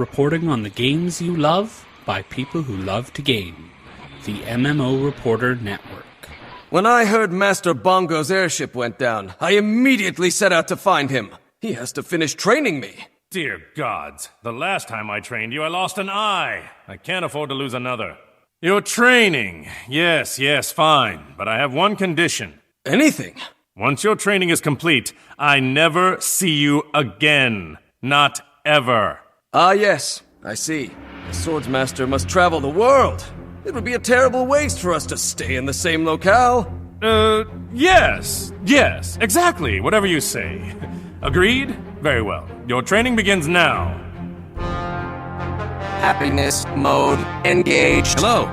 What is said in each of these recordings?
reporting on the games you love by people who love to game. The MMO Reporter Network. When I heard Master Bongo's airship went down, I immediately set out to find him. He has to finish training me. Dear gods, the last time I trained you, I lost an eye. I can't afford to lose another. Your training. Yes, fine. But I have one condition. Anything? Once your training is complete, I never see you again. Not ever. Ah, yes, I see. The Swordsmaster must travel the world. It would be a terrible waste for us to stay in the same locale. Yes, exactly. Whatever you say. Agreed? Very well. Your training begins now. Happiness mode engaged. Hello.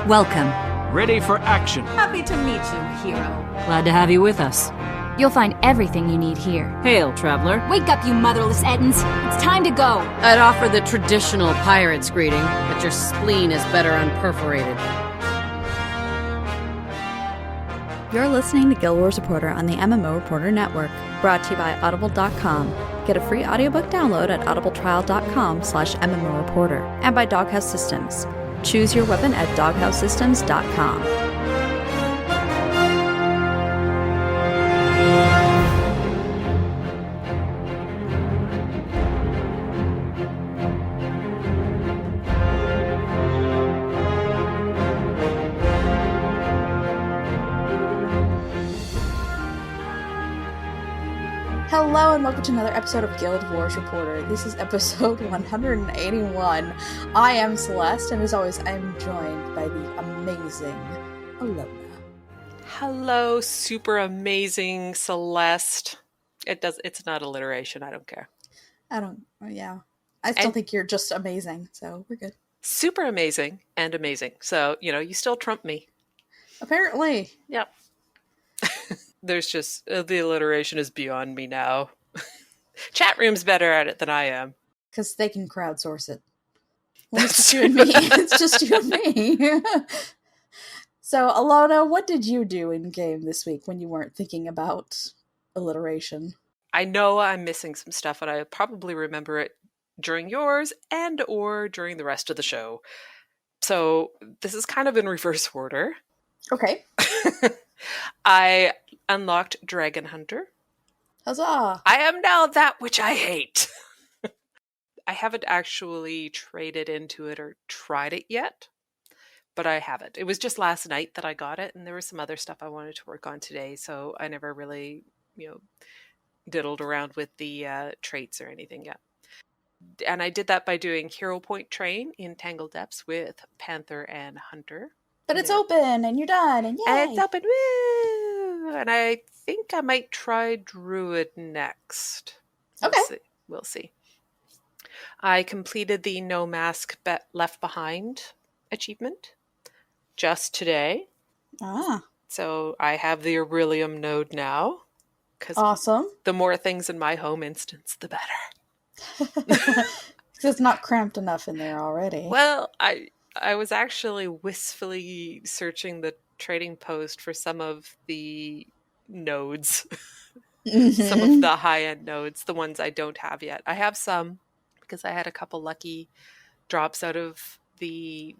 Welcome. Ready for action. Happy to meet you, hero. Glad to have you with us. You'll find everything you need here. Hail, traveler. Wake up, you motherless Ettins. It's time to go. I'd offer the traditional pirate's greeting, but your spleen is better unperforated. You're listening to Guild Wars Reporter on the MMO Reporter Network, brought to you by Audible.com. Get a free audiobook download at audibletrial.com/MMO Reporter, and by Doghouse Systems. Choose your weapon at doghousesystems.com. Hello and welcome to another episode of Guild Wars Reporter. This is episode 181. I am Celeste, and as always, I am joined by the amazing Allona. Hello, super amazing Celeste. It's not alliteration, I don't care. I still think you're just amazing, so we're good. Super amazing and amazing. So, you still trump me. Apparently. Yep. There's just, the alliteration is beyond me now. Chat room's better at it than I am. Because they can crowdsource it. Well, it's just you and me. It's just you and me. So, Allona, what did you do in game this week when you weren't thinking about alliteration? I know I'm missing some stuff, and I probably remember it during yours and or during the rest of the show. So, this is kind of in reverse order. Okay. I unlocked Dragon Hunter. Huzzah! I am now that which I hate. I haven't actually traded into it or tried it yet, but I have it. It was just last night that I got it, and there was some other stuff I wanted to work on today, so I never really, diddled around with the traits or anything yet. And I did that by doing Hero Point Train in Tangled Depths with Panther and Hunter. But it's open, and you're done, and yay! And it's open, woo! And I think I might try Druid next. Okay. We'll see. I completed the No Mask Left Behind achievement just today. Ah. So I have the Aurelium node now. Awesome. The more things in my home instance, the better. It's not cramped enough in there already. Well, I was actually wistfully searching the trading post for some of the nodes. Some of the high-end nodes, the ones I don't have yet. I have some because I had a couple lucky drops out of the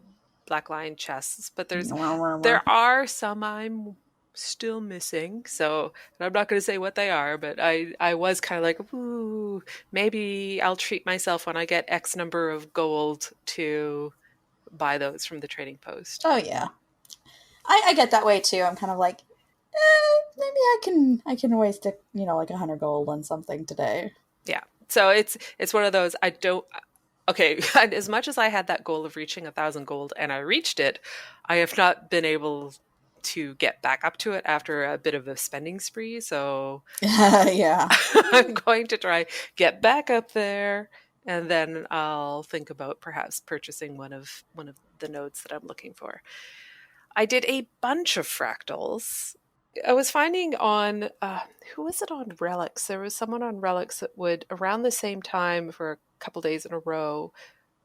Black Lion chests, but there are some I'm still missing. So I'm not going to say what they are, but I was kind of like, ooh, maybe I'll treat myself when I get X number of gold to buy those from the trading post. Oh yeah, I get that way too. I'm kind of like, maybe I can waste like 100 gold on something today. Yeah. So it's one of those. Okay, as much as I had that goal of reaching 1,000 gold and I reached it, I have not been able to get back up to it after a bit of a spending spree. So yeah, I'm going to try get back up there. And then I'll think about perhaps purchasing one of the nodes that I'm looking for. I did a bunch of fractals. I was finding on, who was it on Relics? There was someone on Relics that would, around the same time for a couple days in a row,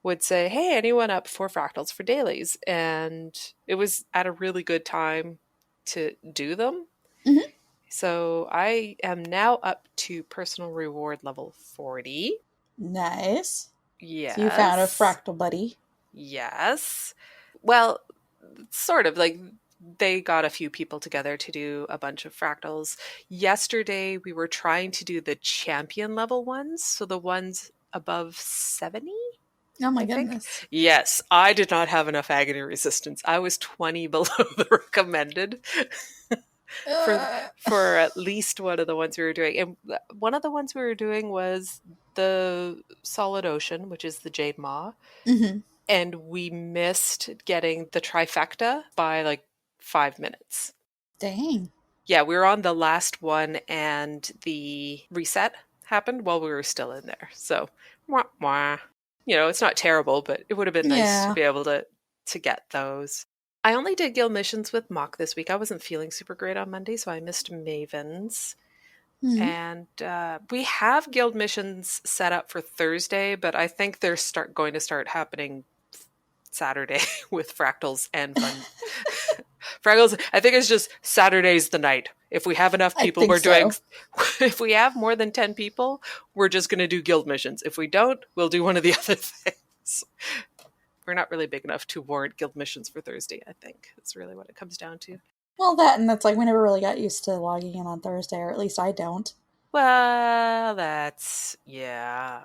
would say, hey, anyone up for fractals for dailies? And it was at a really good time to do them. Mm-hmm. So I am now up to personal reward level 40. Nice. Yes. So you found a fractal buddy. Yes. Well, sort of. Like, they got a few people together to do a bunch of fractals. Yesterday, we were trying to do the champion level ones, so the ones above 70. Oh my I think. goodness. Yes, I did not have enough agony resistance. I was 20 below the recommended for at least one of the ones we were doing. And one of the ones we were doing was the Solid Ocean, which is the Jade Maw. Mm-hmm. And we missed getting the trifecta by like 5 minutes. Dang. Yeah, we were on the last one and the reset happened while we were still in there. So, wah, wah. You know, it's not terrible, but it would have been nice to be able to get those. I only did guild missions with Mock this week. I wasn't feeling super great on Monday, so I missed Maven's. Mm-hmm. And we have guild missions set up for Thursday, but I think they're going to start happening Saturday with fractals and fun. Fractals, I think it's just Saturday's the night. If we have enough people, we're doing. If we have more than 10 people, we're just going to do guild missions. If we don't, we'll do one of the other things. We're not really big enough to warrant guild missions for Thursday, I think. That's really what it comes down to. Well, that's like we never really got used to logging in on Thursday, or at least I don't. Well, yeah.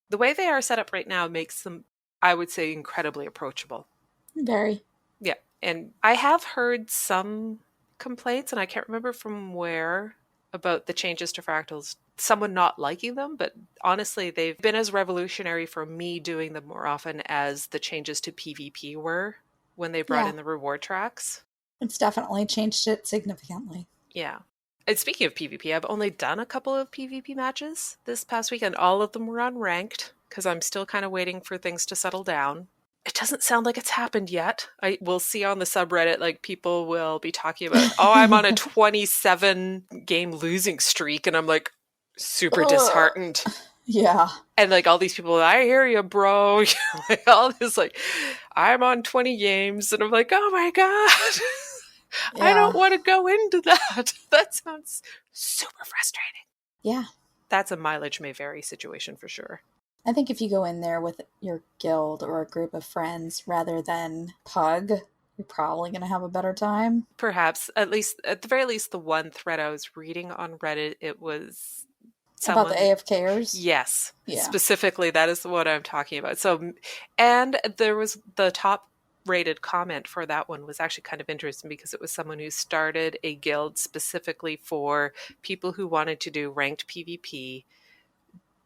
The way they are set up right now makes them, I would say, incredibly approachable. Very. Yeah. And I have heard some complaints, and I can't remember from where, about the changes to fractals. Someone not liking them, but honestly, they've been as revolutionary for me doing them more often as the changes to PvP were when they brought in the reward tracks. It's definitely changed it significantly. Yeah. And speaking of PvP, I've only done a couple of PvP matches this past week, and all of them were unranked, because I'm still kind of waiting for things to settle down. It doesn't sound like it's happened yet. I will see on the subreddit, like, people will be talking about, oh, I'm on a 27 game losing streak, and I'm like super disheartened. Yeah. And like all these people, I hear you, bro. Like all this, like, I'm on 20 games, and I'm like, oh my god. Yeah. I don't want to go into that. That sounds super frustrating. Yeah. That's a mileage may vary situation for sure. I think if you go in there with your guild or a group of friends rather than Pug, you're probably going to have a better time. Perhaps. At the very least, the one thread I was reading on Reddit, it was someone... About the AFKers? Yes. Yeah. Specifically, that is what I'm talking about. So, and there was the top rated comment for that one was actually kind of interesting, because it was someone who started a guild specifically for people who wanted to do ranked PvP,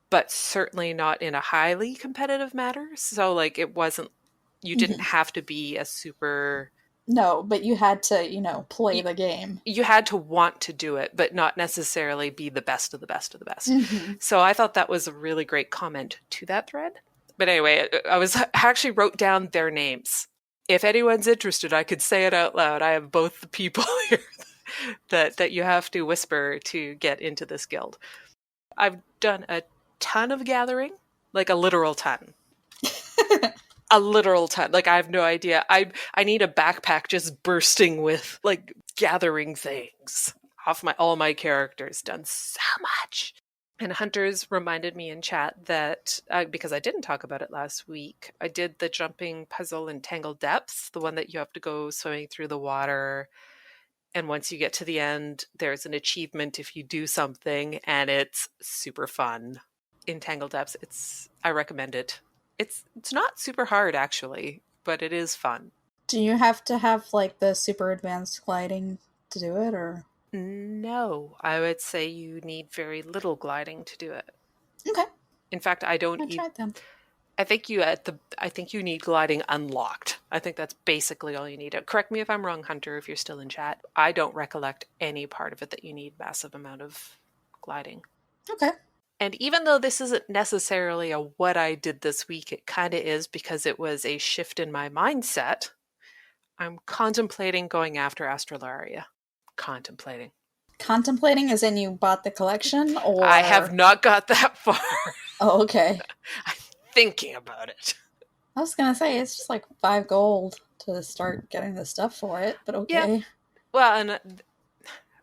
but certainly not in a highly competitive manner. So like it wasn't, you didn't have to be a super... No, but you had to, play the game. You had to want to do it, but not necessarily be the best of the best of the best. Mm-hmm. So I thought that was a really great comment to that thread. But anyway, I actually wrote down their names. If anyone's interested, I could say it out loud. I have both the people here that you have to whisper to get into this guild. I've done a ton of gathering, like a literal ton. A literal ton. Like, I have no idea. I need a backpack just bursting with, like, gathering things off all my characters. Done so much. And Hunters reminded me in chat that, because I didn't talk about it last week, I did the jumping puzzle in Tangled Depths, the one that you have to go swimming through the water. And once you get to the end, there's an achievement if you do something, and it's super fun. In Tangled Depths, I recommend it. It's not super hard, actually, but it is fun. Do you have to have, like, the super advanced gliding to do it, or...? No, I would say you need very little gliding to do it. Okay. In fact, I don't. I tried them. I think you need gliding unlocked. I think that's basically all you need. Correct me if I'm wrong, Hunter, if you're still in chat. I don't recollect any part of it that you need massive amount of gliding. Okay. And even though this isn't necessarily a what I did this week, it kind of is, because it was a shift in my mindset. I'm contemplating going after Astrolaria. Contemplating as in you bought the collection, or... I have not got that far. Oh, okay. I'm thinking about it. I was going to say, it's just like 5 gold to start getting the stuff for it, but okay. Yeah. Well, and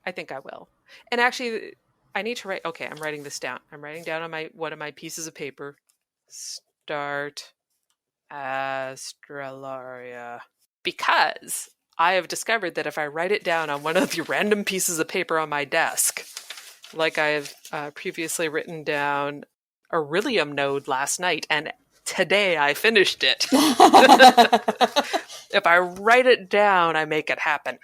I think I will. And actually, I need to write... Okay, I'm writing this down. I'm writing down on one of my pieces of paper. Start Astralaria. Because I have discovered that if I write it down on one of the random pieces of paper on my desk, like I've previously written down Aurelium node last night, and today I finished it. If I write it down, I make it happen.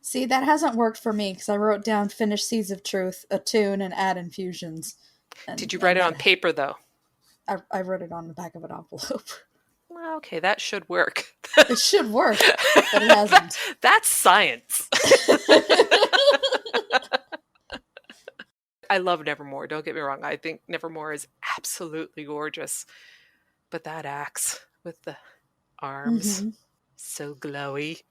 See, that hasn't worked for me because I wrote down Finish Seeds of Truth, Attune, and Add Infusions. Did you write it on paper, though? I wrote it on the back of an envelope. Well, okay, that should work. It should work, but it hasn't. That's science. I love Nevermore, don't get me wrong. I think Nevermore is absolutely gorgeous. But that axe with the arms, so glowy.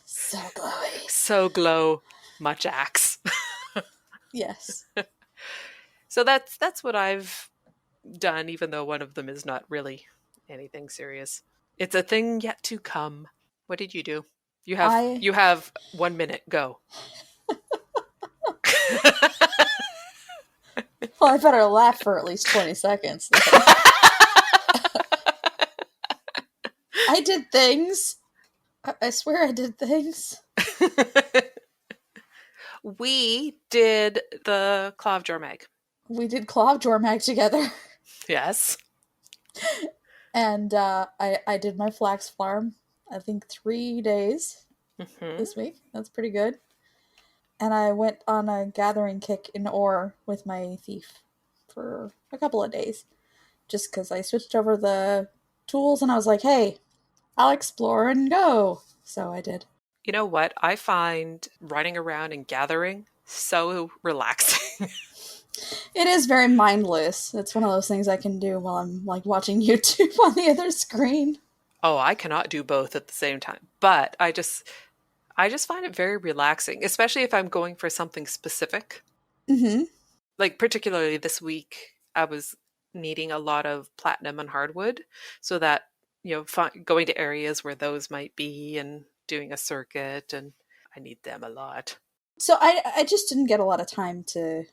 So glowy. So glow, much axe. Yes. So that's what I've done, even though one of them is not really anything serious. It's a thing yet to come. What did you do? You have 1 minute. Go. Well, I better laugh for at least 20 seconds. I did things. I swear I did things. We did the Clavjar Mag. We did Clavjar Mag together. Yes. And I did my flax farm, I think 3 days this week. That's pretty good. And I went on a gathering kick in ore with my thief for a couple of days. Just because I switched over the tools and I was like, hey, I'll explore and go. So I did. You know what? I find running around and gathering so relaxing. It is very mindless. It's one of those things I can do while I'm like watching YouTube on the other screen. Oh, I cannot do both at the same time. But I just find it very relaxing, especially if I'm going for something specific. Mm-hmm. Like particularly this week, I was needing a lot of platinum and hardwood so that, going to areas where those might be and doing a circuit, and I need them a lot. So I just didn't get a lot of time to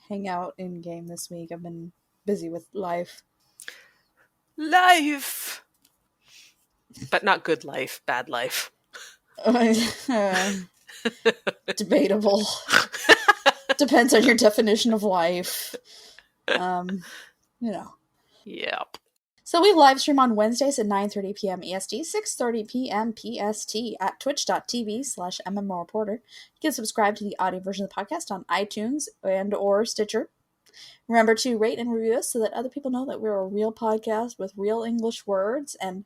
hang out in game this week. I've been busy with life. Life! But not good life, bad life. Debatable. Depends on your definition of life. Yep. So we live stream on Wednesdays at 9:30 p.m. EST, 6:30 p.m. PST at twitch.tv/MMOreporter. You can subscribe to the audio version of the podcast on iTunes and or Stitcher. Remember to rate and review us so that other people know that we're a real podcast with real English words and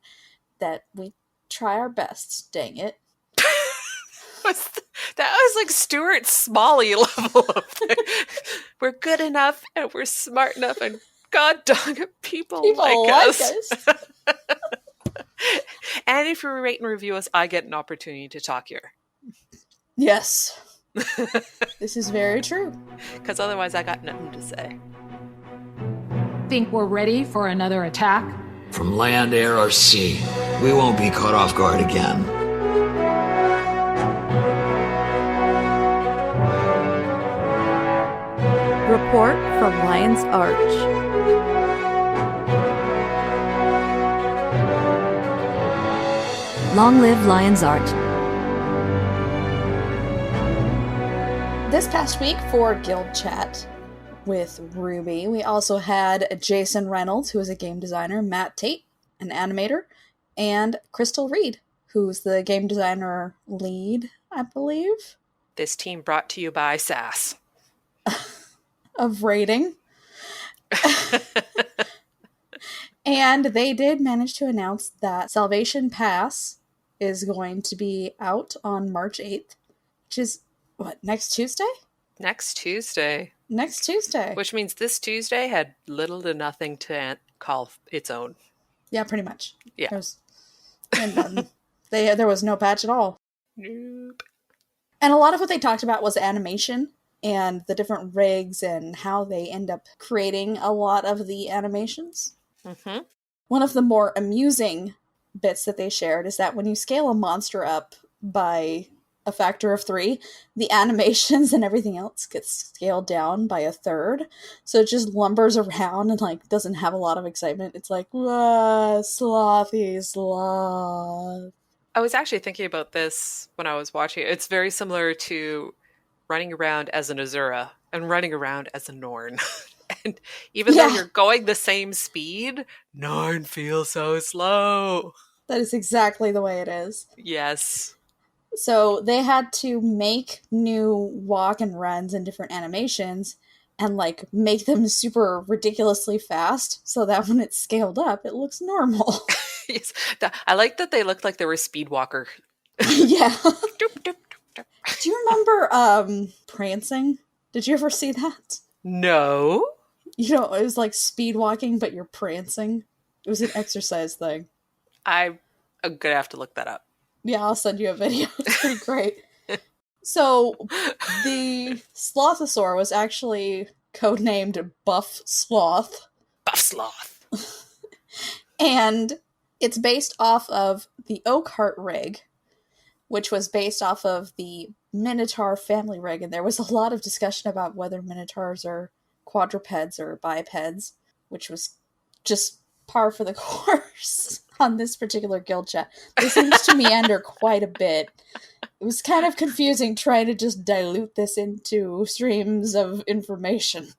that we try our best. Dang it. That was like Stuart Smalley level of thing. We're good enough and we're smart enough and god dog it, people like us. And if you rate and review us, I get an opportunity to talk here. Yes. This is very true. Because otherwise I got nothing to say. Think we're ready for another attack? From land, air, or sea, we won't be caught off guard again. Report from Lion's Arch. Long live Lion's Arch. This past week for Guild Chat with Ruby, we also had Jason Reynolds, who is a game designer, Matt Tate, an animator, and Crystal Reed, who's the game designer lead, I believe. This team brought to you by SAS. Of rating. And they did manage to announce that Salvation Pass is going to be out on March 8th, which is, what, next Tuesday? Next Tuesday. Next Tuesday. Which means this Tuesday had little to nothing to call its own. Yeah, pretty much. Yeah. There was no patch at all. Nope. And a lot of what they talked about was animation and the different rigs and how they end up creating a lot of the animations. Mm-hmm. One of the more amusing bits that they shared is that when you scale a monster up by a factor of 3, the animations and everything else gets scaled down by a third. So it just lumbers around and like doesn't have a lot of excitement. It's like, slothy sloth. I was actually thinking about this when I was watching it. It's very similar to running around as an Azura and running around as a Norn. And even though you're going the same speed, Norn feels so slow. That is exactly the way it is. Yes. So they had to make new walk and runs and different animations and like make them super ridiculously fast so that when it's scaled up, it looks normal. Yes. I like that they looked like they were Speed Walker. Yeah. Doop, doop, doop, doop. Do you remember prancing? Did you ever see that? No. You know, it was like speed walking, but you're prancing. It was an exercise thing. I'm gonna have to look that up. Yeah, I'll send you a video. It's pretty great. So, the Slothosaur was actually codenamed Buff Sloth. Buff Sloth. And it's based off of the Oakhart rig, which was based off of the Minotaur family rig. And there was a lot of discussion about whether Minotaurs are quadrupeds or bipeds, which was just par for the course on this particular guild chat. This seems to meander quite a bit. It was kind of confusing trying to just dilute this into streams of information.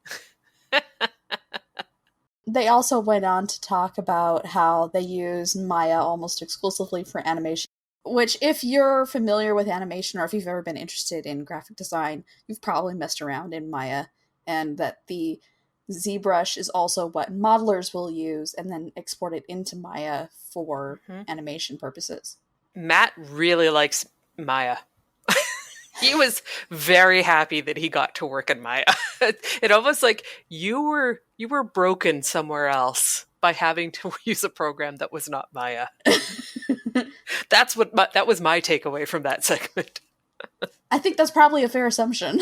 They also went on to talk about how they use Maya almost exclusively for animation, which if you're familiar with animation or if you've ever been interested in graphic design, you've probably messed around in Maya, and that the ZBrush is also what modelers will use and then export it into Maya for animation purposes. Matt really likes Maya. He was very happy that he got to work in Maya. It almost like you were broken somewhere else by having to use a program that was not Maya. That was my takeaway from that segment. I think that's probably a fair assumption.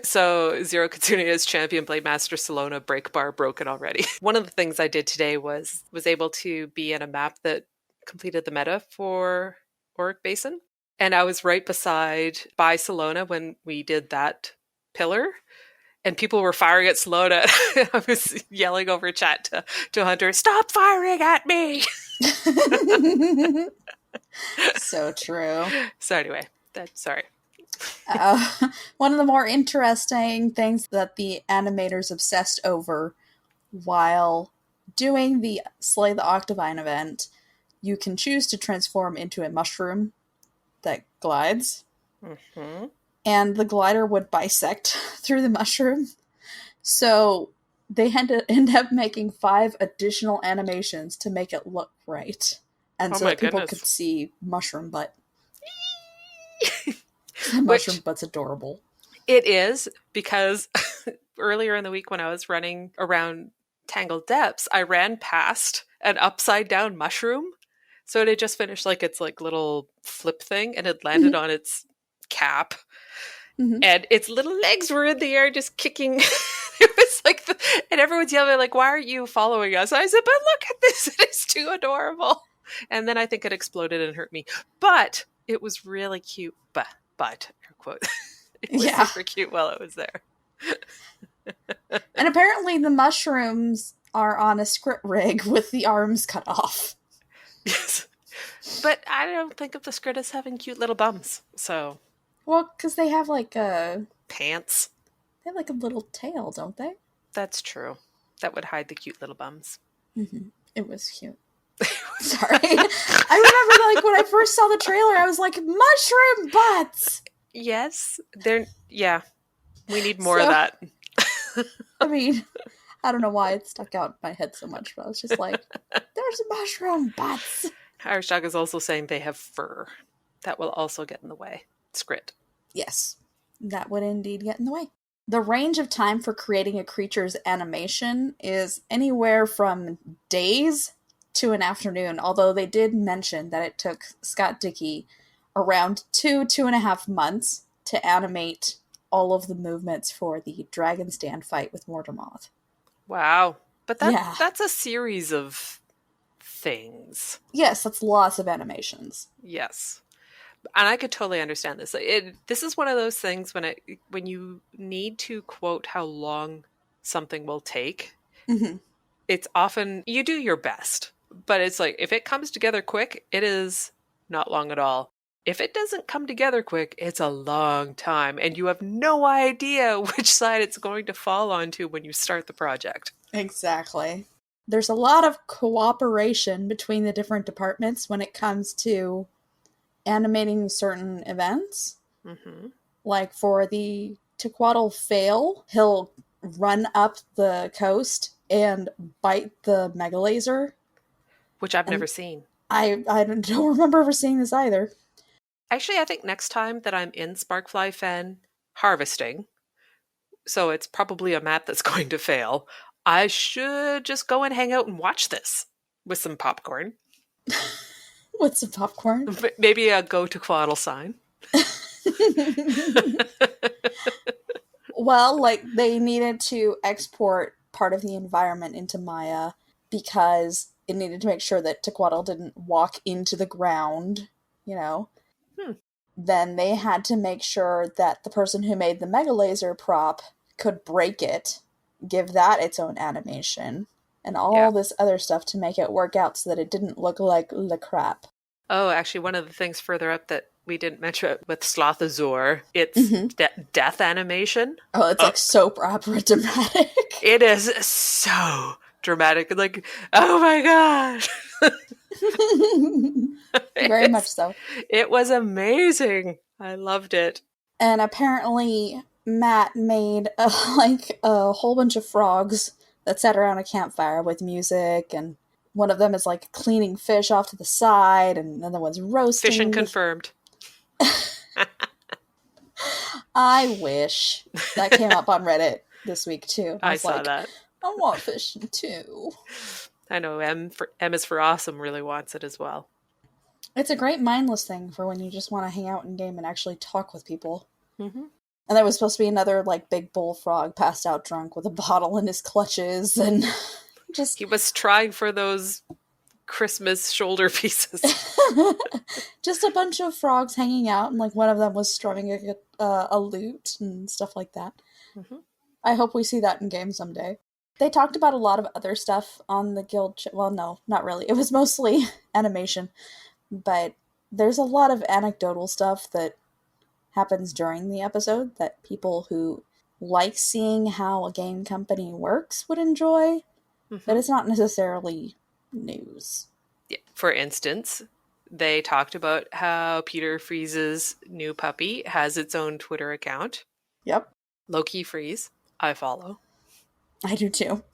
So Zero Katsunia's champion Blade Master Salona break bar broken already. One of the things I did today was able to be in a map that completed the meta for Auric Basin. And I was right by Salona when we did that pillar. And people were firing at Salona. I was yelling over chat to Hunter, "Stop firing at me!" So true. So anyway, sorry. One of the more interesting things that the animators obsessed over while doing the Slay the Octavine event, you can choose to transform into a mushroom that glides. Mm-hmm. And the glider would bisect through the mushroom. So they had to end up making 5 additional animations to make it look right. And so that people could see mushroom butt. Mushroom butt's adorable. It is, because earlier in the week when I was running around Tangled Depths, I ran past an upside down mushroom. So it had just finished like its like little flip thing and it landed on its cap. Mm-hmm. And its little legs were in the air just kicking. It was like, and everyone's yelling like, "Why aren't you following us?" I said, "But look at this, it is too adorable." And then I think it exploded and hurt me. But it was really cute. But air quote. It was super cute while it was there. And apparently the mushrooms are on a script rig with the arms cut off. Yes. But I don't think of the script as having cute little bums. So. Well, because they have like a... pants. They have like a little tail, don't they? That's true. That would hide the cute little bums. Mm-hmm. It was cute. Sorry. I remember like when I first saw the trailer, I was like, mushroom butts! Yes. We need more of that. I mean, I don't know why it stuck out in my head so much, but I was just like, there's mushroom butts. Irish Dog is also saying they have fur. That will also get in the way. Script. Yes, that would indeed get in the way. The range of time for creating a creature's animation is anywhere from days to an afternoon, although they did mention that it took Scott Dickey around 2.5 months to animate all of the movements for the Dragon Stand fight with Mortarmoth. Wow. But that's a series of things. Yes, that's lots of animations. Yes. And I could totally understand this. This is one of those things when you need to quote how long something will take, it's often, you do your best. But it's like, if it comes together quick, it is not long at all. If it doesn't come together quick, it's a long time. And you have no idea which side it's going to fall onto when you start the project. Exactly. There's a lot of cooperation between the different departments when it comes to animating certain events. Like for the Tequatl fail, he'll run up the coast and bite the Megalaser. Which I've never seen. I don't remember ever seeing this either. Actually, I think next time that I'm in Sparkfly Fen harvesting, so it's probably a map that's going to fail, I should just go and hang out and watch this with some popcorn. With some popcorn? Maybe a go to Quaddle sign. Well, like, they needed to export part of the environment into Maya because it needed to make sure that Tequatl didn't walk into the ground, you know. Then they had to make sure that the person who made the Megalaser prop could break it, give that its own animation, and all this other stuff to make it work out so that it didn't look like le crap. Oh, actually, one of the things further up that we didn't mention with Slothazor, it's death animation. Oh, it's like soap opera dramatic. It is so dramatic. Like, oh my god. Very much so. It was amazing. I loved it. And apparently Matt made a whole bunch of frogs that sat around a campfire with music, and one of them is like cleaning fish off to the side, and another one's roasting. Fishing confirmed. I wish. That came up on Reddit this week too. I saw that. I want fishing too. I know M is for awesome really wants it as well. It's a great mindless thing for when you just want to hang out in game and actually talk with people. Mm-hmm. And there was supposed to be another like big bullfrog passed out drunk with a bottle in his clutches, and just he was trying for those Christmas shoulder pieces. Just a bunch of frogs hanging out, and like one of them was strumming a lute and stuff like that. Mm-hmm. I hope we see that in game someday. They talked about a lot of other stuff on the guild. Well, no, not really. It was mostly animation, but there's a lot of anecdotal stuff that happens during the episode that people who like seeing how a game company works would enjoy, but it's not necessarily news. Yeah. For instance, they talked about how Peter Freeze's new puppy has its own Twitter account. Yep. Low-key Freeze. I follow. I do too.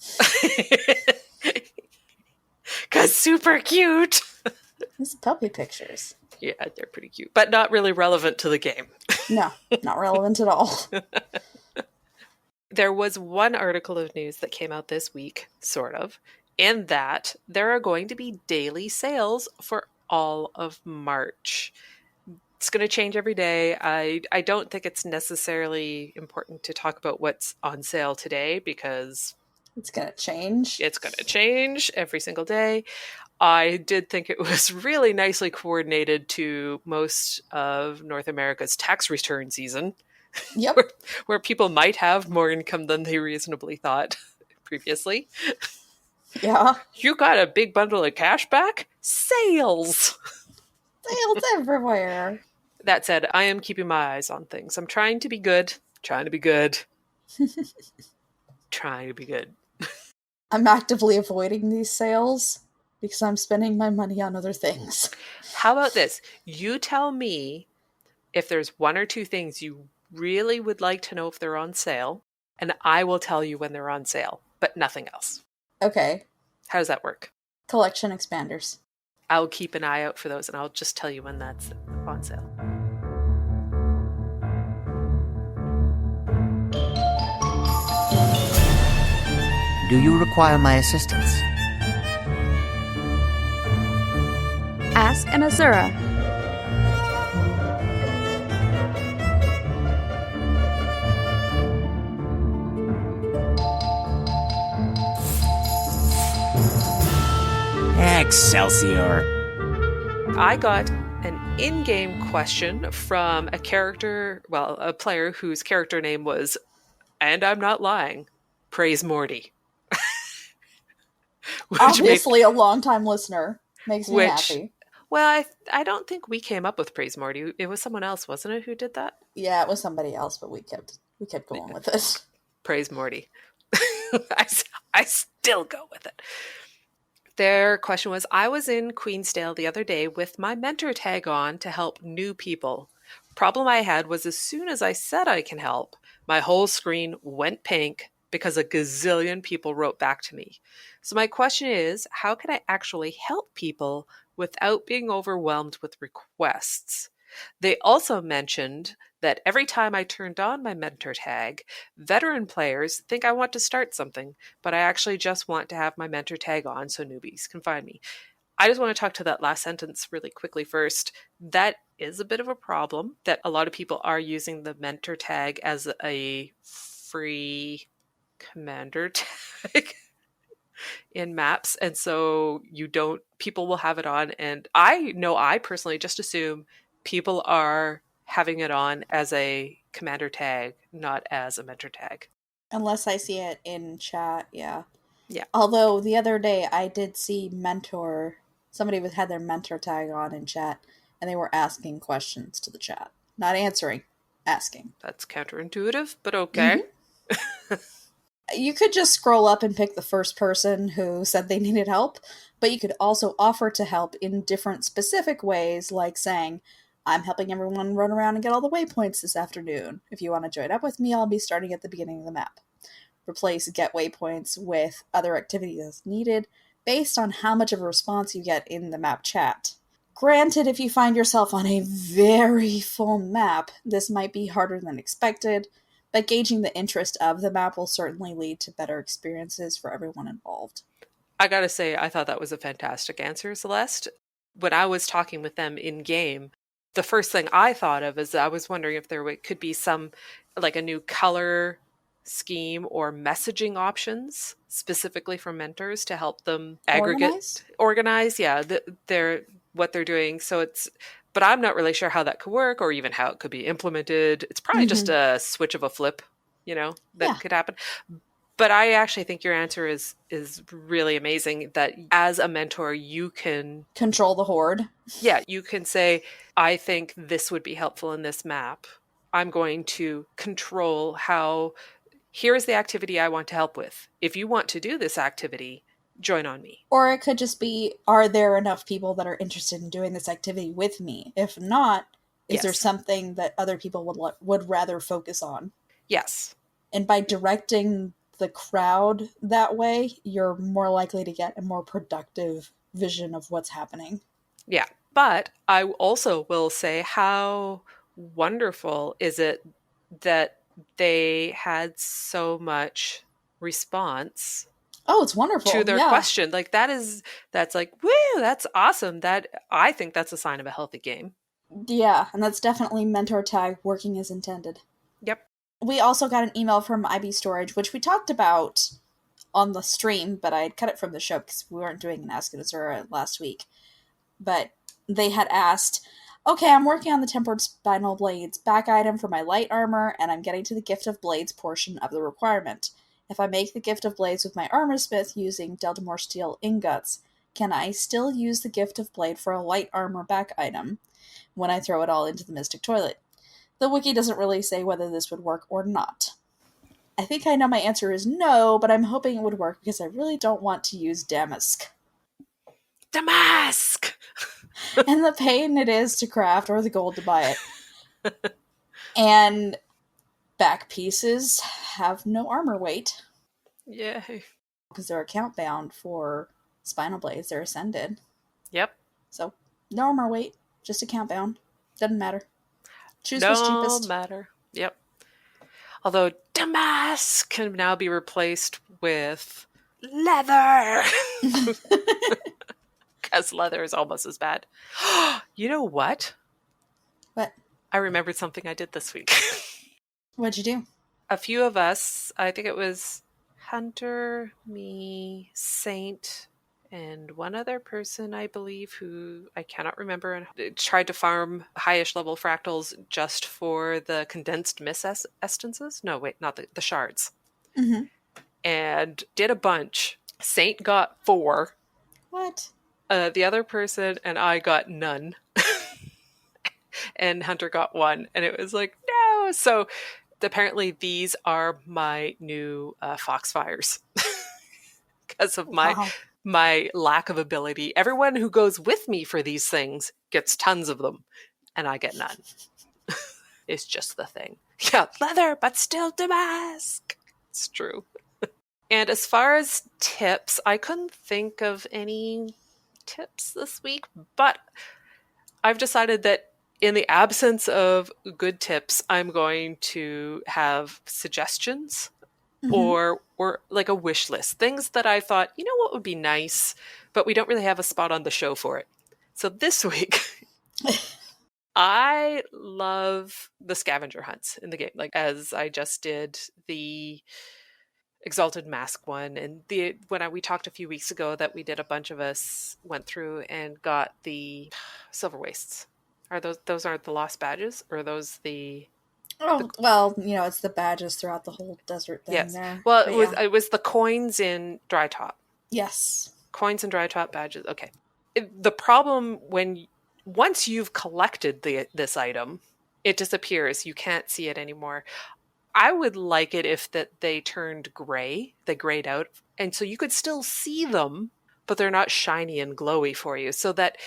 'Cause super cute. These puppy pictures. Yeah, they're pretty cute, but not really relevant to the game. No, not relevant at all. There was one article of news that came out this week, sort of, in that there are going to be daily sales for all of March. It's going to change every day. I don't think it's necessarily important to talk about what's on sale today because it's going to change. It's going to change every single day. I did think it was really nicely coordinated to most of North America's tax return season. Yep. where people might have more income than they reasonably thought previously. Yeah. You got a big bundle of cash back? Sales! Sales everywhere. That said, I am keeping my eyes on things. I'm trying to be good. Trying to be good. I'm actively avoiding these sales because I'm spending my money on other things. How about this? You tell me if there's one or two things you really would like to know if they're on sale, and I will tell you when they're on sale, but nothing else. Okay. How does that work? Collection expanders. I'll keep an eye out for those, and I'll just tell you when that's on sale. Do you require my assistance? Ask an Azura. Excelsior. I got an in-game question from a player whose character name was, and I'm not lying, Praise Morty. Obviously a long-time listener. Makes me happy. Well, I don't think we came up with Praise Morty. It was someone else, wasn't it, who did that? Yeah, it was somebody else, but we kept going with this. Praise Morty. I still go with it. Their question was, I was in Queensdale the other day with my mentor tag on to help new people. Problem I had was as soon as I said I can help, my whole screen went pink because a gazillion people wrote back to me. So my question is, how can I actually help people without being overwhelmed with requests? They also mentioned that every time I turned on my mentor tag, veteran players think I want to start something, but I actually just want to have my mentor tag on so newbies can find me. I just want to talk to that last sentence really quickly first. That is a bit of a problem, that a lot of people are using the mentor tag as a free commander tag in maps, and so people will have it on, and I know I personally just assume people are having it on as a commander tag, not as a mentor tag. Unless I see it in chat, yeah. Yeah. Although the other day I did see somebody had their mentor tag on in chat, and they were asking questions to the chat. Not answering, asking. That's counterintuitive, but okay. Mm-hmm. You could just scroll up and pick the first person who said they needed help, but you could also offer to help in different specific ways, like saying, I'm helping everyone run around and get all the waypoints this afternoon. If you want to join up with me, I'll be starting at the beginning of the map. Replace get waypoints with other activities as needed, based on how much of a response you get in the map chat. Granted, if you find yourself on a very full map, this might be harder than expected, but gauging the interest of the map will certainly lead to better experiences for everyone involved. I gotta say, I thought that was a fantastic answer, Celeste. When I was talking with them in game, the first thing I thought of is I was wondering if there could be some, like a new color scheme or messaging options specifically for mentors to help them organize what they're doing. So but I'm not really sure how that could work or even how it could be implemented. It's probably just a switch of a flip, that could happen. But I actually think your answer is really amazing, that as a mentor, you can control the horde. Yeah, you can say, I think this would be helpful in this map. I'm going to control here's the activity I want to help with. If you want to do this activity, join on me. Or it could just be, are there enough people that are interested in doing this activity with me? If not, is there something that other people would rather focus on? Yes. And by directing the crowd that way, you're more likely to get a more productive vision of what's happening. Yeah. But I also will say, how wonderful is it that they had so much response? Oh, it's wonderful. To their question. Like that's like, woo, that's awesome. I think that's a sign of a healthy game. Yeah, and that's definitely mentor tag working as intended. Yep. We also got an email from IB Storage, which we talked about on the stream, but I had cut it from the show because we weren't doing an Ask It Azura last week. But they had asked, okay, I'm working on the Tempered Spinal Blades back item for my light armor, and I'm getting to the Gift of Blades portion of the requirement. If I make the Gift of Blades with my armor smith using Deltamore Steel ingots, can I still use the Gift of Blade for a light armor back item when I throw it all into the Mystic Toilet? The wiki doesn't really say whether this would work or not. I think I know my answer is no, but I'm hoping it would work because I really don't want to use Damask. Damask! And the pain it is to craft, or the gold to buy it. And back pieces have no armor weight. Yay. Because they're account bound for spinal blades. They're ascended. Yep. So, no armor weight. Just account bound. Doesn't matter. Choose what's cheapest. No matter. Yep. Although Damask can now be replaced with leather. Because leather is almost as bad. You know what? What? I remembered something I did this week. What'd you do? A few of us, I think it was Hunter, me, Saint, and one other person, I believe, who I cannot remember, and tried to farm highish level fractals just for the condensed miss essences. No, wait, not the shards. Mm-hmm. And did a bunch. Saint got 4. What? The other person and I got none. And Hunter got 1. And it was like, no! So apparently these are my new Foxfires. Because of my lack of ability. Everyone who goes with me for these things gets tons of them, and I get none. It's just the thing. Yeah, leather, but still damask. It's true. And as far as tips, I couldn't think of any tips this week, but I've decided that in the absence of good tips, I'm going to have suggestions. Mm-hmm. Or like a wish list. Things that I thought, you know what would be nice, but we don't really have a spot on the show for it. So this week, I love the scavenger hunts in the game. Like, as I just did the Exalted Mask one, and we talked a few weeks ago that we did, a bunch of us went through and got the Silver Wastes. Are those aren't the lost badges, or are those the... Oh, well, it's the badges throughout the whole desert thing. Yes. There. Well, But it was the coins in Dry Top. Yes. Coins and Dry Top badges. Okay. The problem once you've collected this item, it disappears. You can't see it anymore. I would like it if they turned gray. They grayed out. And so you could still see them, but they're not shiny and glowy for you. So that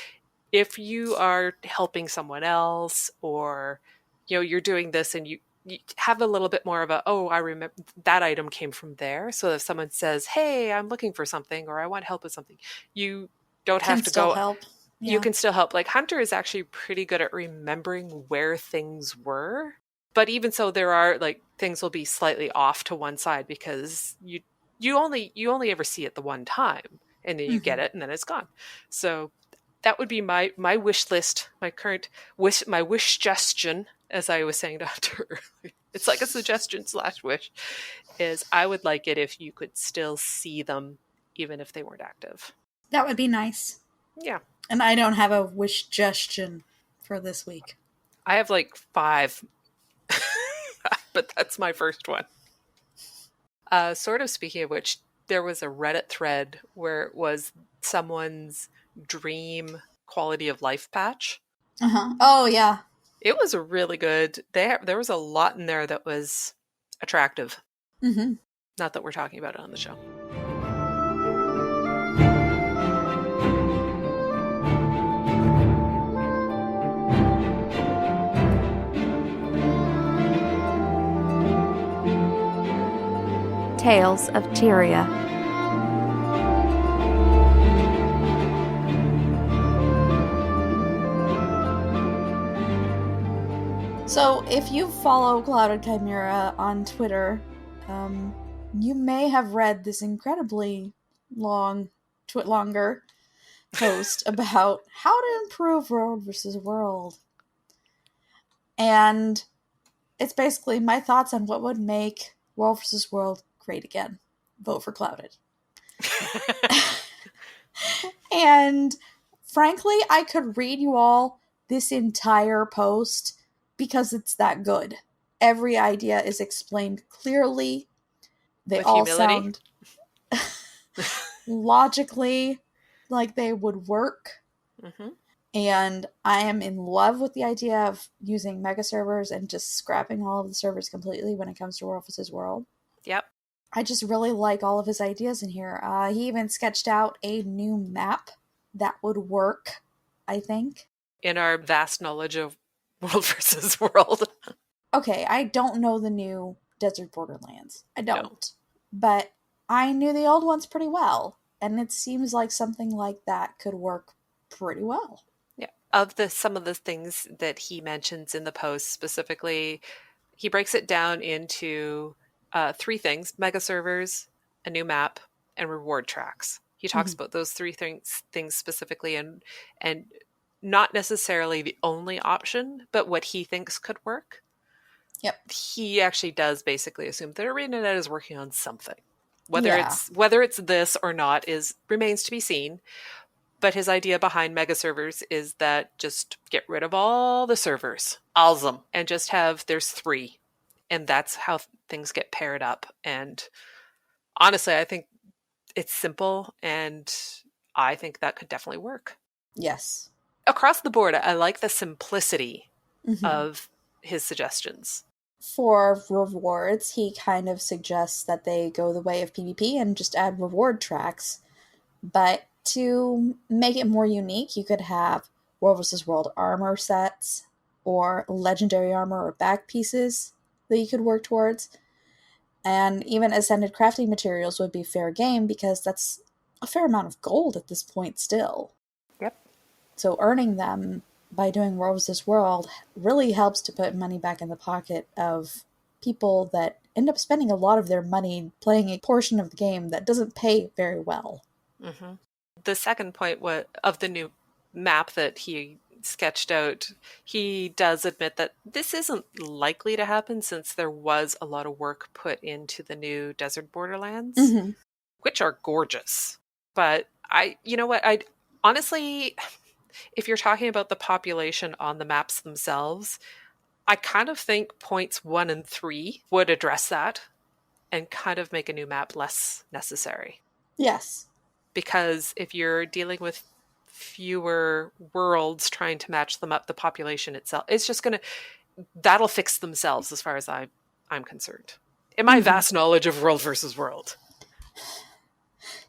if you are helping someone else, or you're doing this and you have a little bit more of I remember that item came from there. So if someone says, hey, I'm looking for something, or I want help with something, you don't have to go help. Yeah. You can still help. Like, Hunter is actually pretty good at remembering where things were. But even so, there are like things will be slightly off to one side because you only ever see it the one time, and then you get it and then it's gone. So that would be my wish list, my current wish, my wish suggestion, as I was saying to Hunter earlier. It's like a suggestion / wish, is I would like it if you could still see them even if they weren't active. That would be nice. Yeah. And I don't have a wish suggestion for this week. I have like 5, but that's my first one. Sort of speaking of which, there was a Reddit thread where it was someone's dream quality of life patch. Uh-huh. Oh, yeah. It was really good. There was a lot in there that was attractive. Mm-hmm. Not that we're talking about it on the show. Tales of Tyria. So, if you follow Clouded Chimera on Twitter, you may have read this incredibly longer post about how to improve World vs. World. And it's basically my thoughts on what would make World vs. World great again. Vote for Clouded. And frankly, I could read you all this entire post because it's that good. Every idea is explained clearly. They with all humility. Sound logically like they would work. Mm-hmm. And I am in love with the idea of using mega servers and just scrapping all of the servers completely when it comes to World vs. World. Yep. I just really like all of his ideas in here. He even sketched out a new map that would work, I think. In our vast knowledge of World vs. World. Okay, I don't know the new Desert Borderlands. I don't. No. But I knew the old ones pretty well. And it seems like something like that could work pretty well. Yeah. Of some of the things that he mentions in the post specifically, he breaks it down into 3 things: mega servers, a new map, and reward tracks. He talks about those 3 things specifically, and not necessarily the only option, but what he thinks could work. Yep. He actually does basically assume that ArenaNet is working on something. Whether it's this or not remains to be seen. But his idea behind mega servers is that just get rid of all the servers, all of them, and just there's 3. And that's how things get paired up. And honestly, I think it's simple, and I think that could definitely work. Yes. Across the board, I like the simplicity of his suggestions. For rewards, he kind of suggests that they go the way of PvP and just add reward tracks. But to make it more unique, you could have World vs. World armor sets, or legendary armor or back pieces that you could work towards. And even ascended crafting materials would be fair game, because that's a fair amount of gold at this point still. Yep. So earning them by doing World vs. World really helps to put money back in the pocket of people that end up spending a lot of their money playing a portion of the game that doesn't pay very well. Mm-hmm. The second point of the new map that he sketched out, he does admit that this isn't likely to happen, since there was a lot of work put into the new Desert Borderlands, which are gorgeous. But I honestly, if you're talking about the population on the maps themselves, I kind of think points 1 and 3 would address that and kind of make a new map less necessary. Yes. Because if you're dealing with fewer worlds trying to match them up, the population itself, it's just that'll fix themselves as far as I'm concerned. In my vast knowledge of World versus World.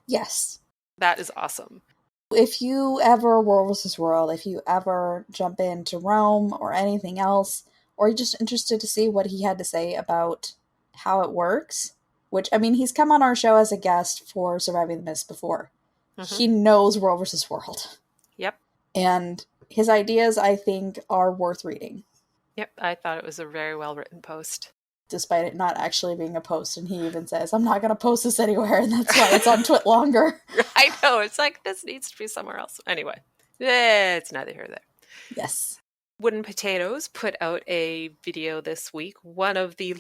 Yes. That is awesome. If you ever World vs. World, if you ever jump into Rome or anything else, or you're just interested to see what he had to say about how it works, which, I mean, he's come on our show as a guest for Surviving the Mist before. He knows World vs. World. Yep. And his ideas, I think, are worth reading. Yep, I thought it was a very well-written post. Despite it not actually being a post, and he even says, I'm not going to post this anywhere, and that's why it's on Twit longer. I know, it's like, this needs to be somewhere else. Anyway, it's neither here nor there. Yes. Wooden Potatoes put out a video this week, one of the,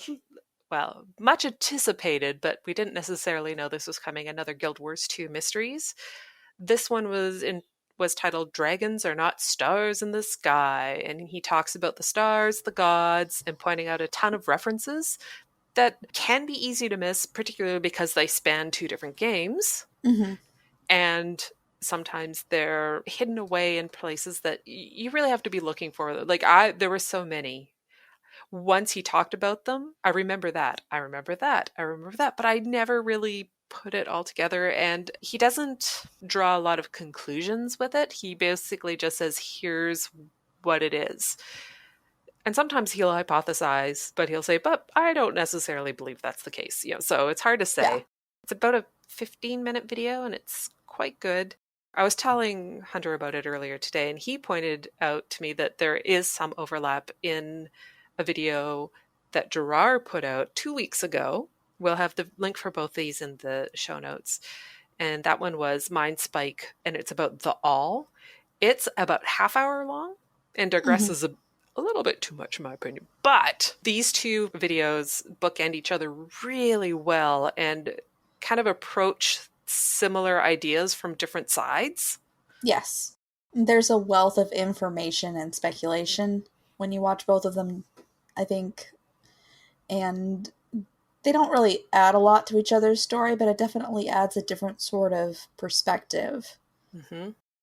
much anticipated, but we didn't necessarily know this was coming, another Guild Wars 2 mysteries. This one was titled Dragons Are Not Stars in the Sky, and he talks about the stars, the gods, and pointing out a ton of references that can be easy to miss, particularly because they span 2 different games. And sometimes they're hidden away in places that you really have to be looking for. Like, there were so many. Once he talked about them, I remember that, but I never really put it all together. And he doesn't draw a lot of conclusions with it. He basically just says, here's what it is. And sometimes he'll hypothesize, but he'll say, but I don't necessarily believe that's the case. So it's hard to say. Yeah. It's about a 15-minute video, and it's quite good. I was telling Hunter about it earlier today, and he pointed out to me that there is some overlap in a video that Gerard put out 2 weeks ago. We'll have the link for both these in the show notes. And that one was Mind Spike, and it's about the All. It's about half hour long and digresses a little bit too much in my opinion. But these 2 videos bookend each other really well and kind of approach similar ideas from different sides. Yes. There's a wealth of information and speculation when you watch both of them, I think. And they don't really add a lot to each other's story, but it definitely adds a different sort of perspective.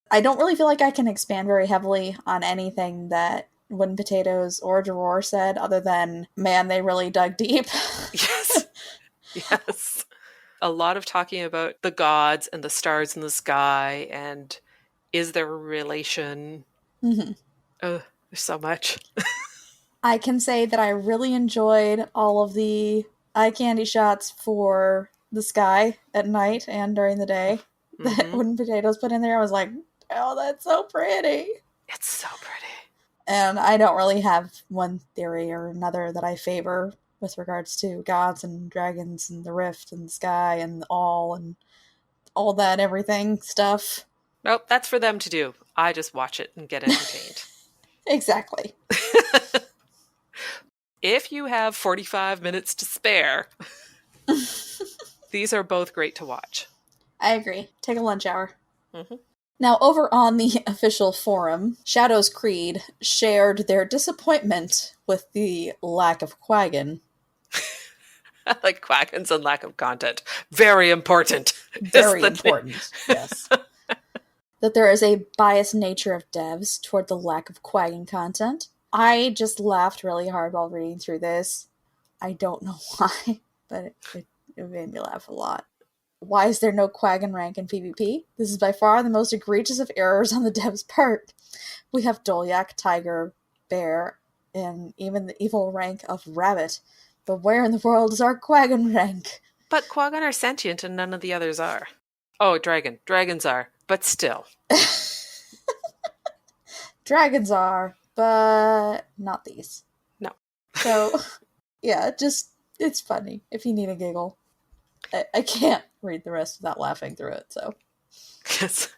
I don't really feel like I can expand very heavily on anything that Wooden Potatoes or Gerard said, other than, man, they really dug deep. Yes. Yes. A lot of talking about the gods and the stars in the sky, and is there a relation? There's so much. I can say that I really enjoyed all of the eye candy shots for the sky at night and during the day that Wooden Potatoes put in there. I was like, oh, that's so pretty. It's so pretty. And I don't really have one theory or another that I favor with regards to gods and dragons and the rift and the sky and all that everything stuff. Nope, that's for them to do. I just watch it and get entertained. Exactly. If you have 45 minutes to spare, These are both great to watch. I agree. Take a lunch hour. Mm-hmm. Now, over on the official forum, Shadow's Creed shared their disappointment with the lack of Quaggin. Like Quaggins and lack of content. Very important. Very important, yes. That there is a biased nature of devs toward the lack of Quaggin content. I just laughed really hard while reading through this. I don't know why, but it made me laugh a lot. Why is there no Quaggin rank in PvP? This is by far the most egregious of errors on the devs' part. We have Dolyak, Tiger, Bear, and even the evil rank of Rabbit. But where in the world is our Quaggin rank? But Quaggin are sentient and none of the others are. Oh, Dragon. Dragons are, but still. Dragons are, but not these. No. So, yeah, it's funny if you need a giggle. I can't read the rest without laughing through it, so. Yes.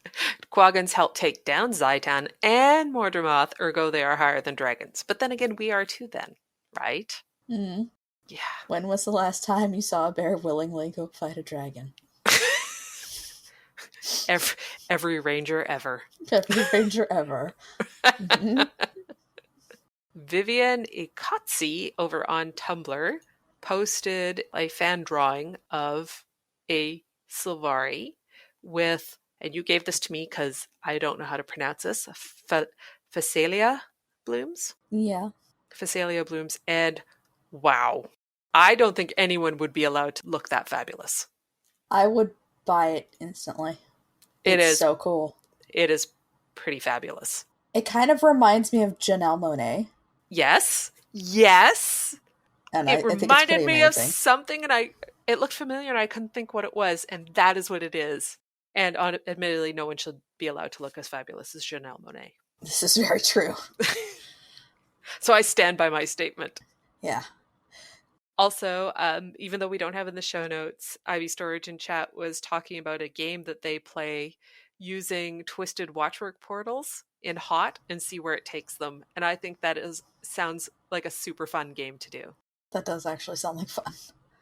Quaggins help take down Zaitan and Mordermoth, ergo they are higher than dragons. But then again, we are too then, right? Mm-hmm. Yeah. When was the last time you saw a bear willingly go fight a dragon? Every ranger ever. Every ranger ever. Mm-hmm. Vivian Ikatsi over on Tumblr posted a fan drawing of a Sylvari with, and you gave this to me because I don't know how to pronounce this, Phacelia blooms? Yeah. Phacelia blooms, and wow. I don't think anyone would be allowed to look that fabulous. I would buy it instantly. It's so cool. It is pretty fabulous. It kind of reminds me of Janelle Monáe. Yes. Yes. And it I think reminded it's me amazing. of something, and it looked familiar, and I couldn't think what it was, and that is what it is. And admittedly, no one should be allowed to look as fabulous as Janelle Monáe. This is very true. So I stand by my statement. Yeah. Also, even though we don't have in the show notes, Ivy Storage in chat was talking about a game that they play using twisted watchwork portals in HOT and see where it takes them. And I think that sounds like a super fun game to do. That does actually sound like fun.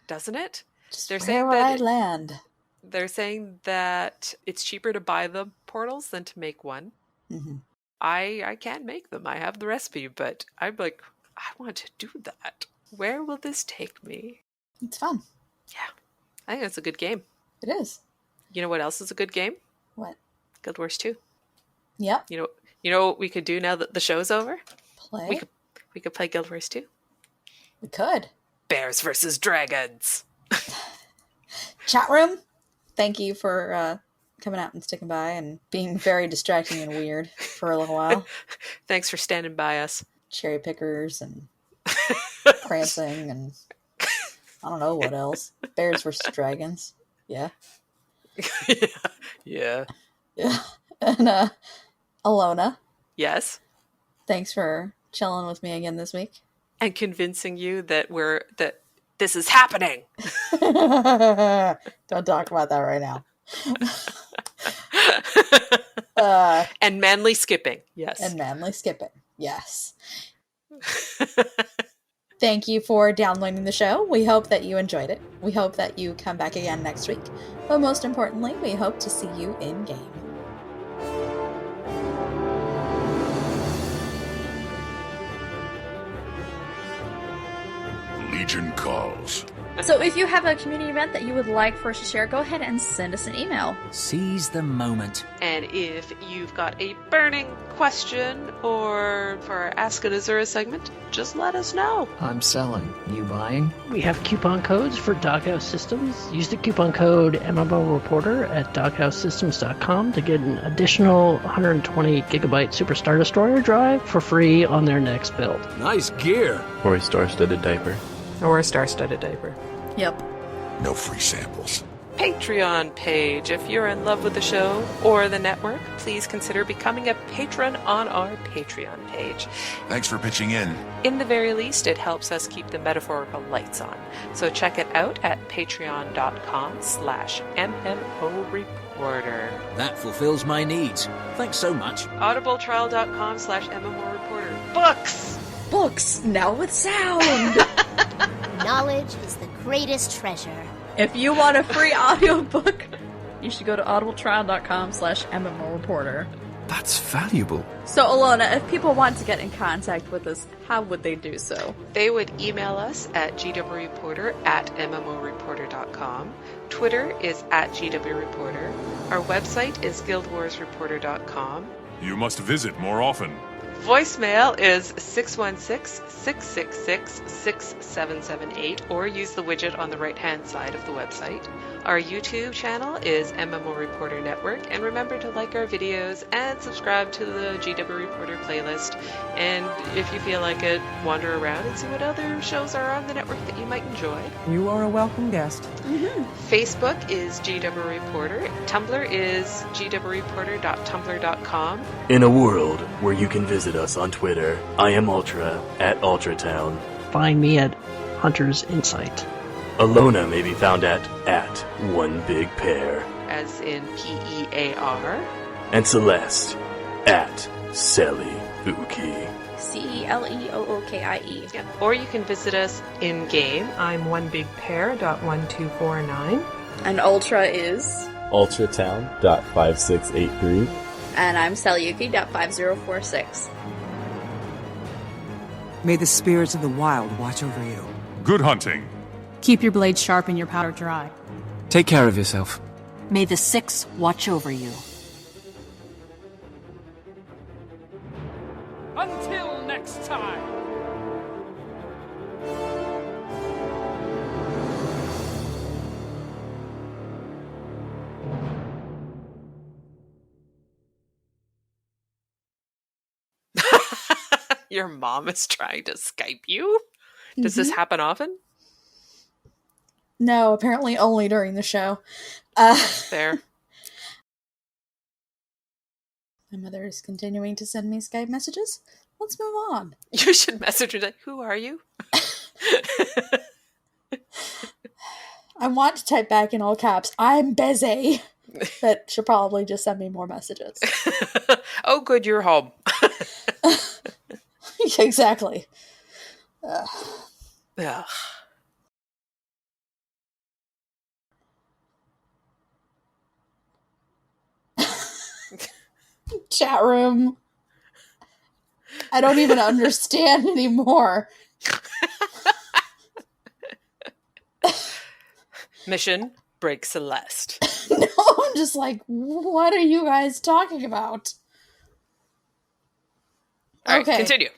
Doesn't it? Just where will I land? They're saying that it's cheaper to buy the portals than to make one. Mm-hmm. I can't make them. I have the recipe, but I'm like, I want to do that. Where will this take me? It's fun. Yeah. I think it's a good game. It is. You know what else is a good game? What? Guild Wars 2. Yep. You know what we could do now that the show's over? Play? We could play Guild Wars 2. We could. Bears versus dragons. Chat room, thank you for coming out and sticking by and being very distracting and weird for a little while. Thanks for standing by us. Cherry pickers and prancing and I don't know what else. Bears versus dragons. Yeah. Yeah. And Allona. Yes. Thanks for chilling with me again this week. And convincing you that this is happening. Don't talk about that right now. And manly skipping. Yes. And manly skipping. Yes. Thank you for downloading the show. We hope that you enjoyed it. We hope that you come back again next week. But most importantly, we hope to see you in game. Legion calls. So if you have a community event that you would like for us to share, go ahead and send us an email. Seize the moment. And if you've got a burning question or for our Ask an Azura segment, just let us know. I'm selling. You buying? We have coupon codes for Doghouse Systems. Use the coupon code MMO Reporter at doghousesystems.com to get an additional 120 gigabyte Super Star Destroyer drive for free on their next build. Nice gear. Or a star-studded diaper. Or a star-studded diaper. Yep. No free samples. Patreon page. If you're in love with the show or the network, please consider becoming a patron on our Patreon page. Thanks for pitching in. In the very least, it helps us keep the metaphorical lights on. So check it out at patreon.com/MMO Reporter. That fulfills my needs. Thanks so much. audibletrial.com/MMO Reporter. Books! Books, now with sound! Knowledge is the greatest treasure. If you want a free audiobook, you should go to audibletrial.com/MMOreporter. That's valuable. So, Allona, if people want to get in contact with us, how would they do so? They would email us at gwreporter@mmoreporter.com. Twitter is @gwreporter. Our website is guildwarsreporter.com. You must visit more often. Voicemail is 616-666-6778, or use the widget on the right-hand side of the website. Our YouTube channel is MMO Reporter Network, and remember to like our videos and subscribe to the GW Reporter playlist. And if you feel like it, wander around and see what other shows are on the network that you might enjoy. You are a welcome guest. Facebook is GW Reporter. Tumblr is gwreporter.tumblr.com. In a world where you can visit us on Twitter, I am Ultra at Ultratown. Find me at Hunter's Insight. Allona may be found at One Big Pair. As in PEAR. And Celeste at Cellyookie. CELEOOKIE. Yeah. Or you can visit us in-game. I'm onebigpair.1249. And Ultra is? Ultratown.5683. And I'm Cellyookie.5046. May the spirits of the wild watch over you. Good hunting. Keep your blades sharp and your powder dry. Take care of yourself. May the Six watch over you. Until next time. Your mom is trying to Skype you? Does this happen often? No, apparently only during the show. Fair. My mother is continuing to send me Skype messages. Let's move on. You should message her like, who are you? I want to type back in all caps, I'm busy. But she'll probably just send me more messages. Oh, good, you're home. Exactly. Ugh. Chat room. I don't even understand anymore. Mission, break Celeste. No, I'm just like, what are you guys talking about? All right, continue.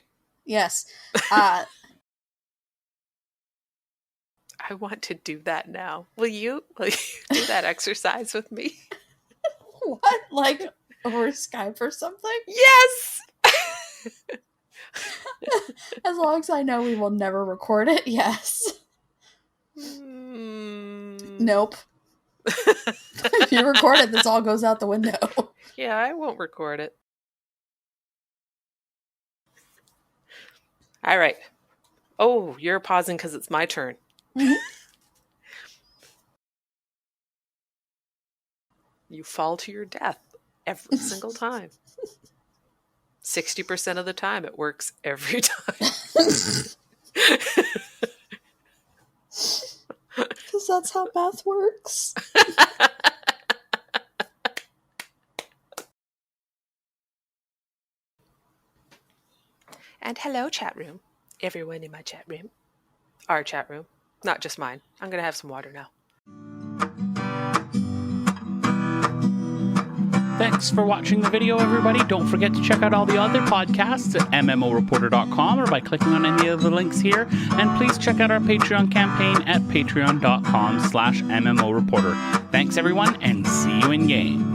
Yes. I want to do that now. Will you do that exercise with me? What? Like over Skype or something? Yes! As long as I know we will never record it, yes. Nope. If you record it, this all goes out the window. Yeah, I won't record it. All right. Oh, you're pausing because it's my turn. Mm-hmm. You fall to your death every single time. 60% of the time, it works every time. Because that's how math works. And hello, chat room. Everyone in my chat room. Our chat room. Not just mine. I'm going to have some water now. Thanks for watching the video, everybody. Don't forget to check out all the other podcasts at MMOreporter.com or by clicking on any of the links here. And please check out our Patreon campaign at patreon.com/MMOreporter. Thanks, everyone, and see you in game.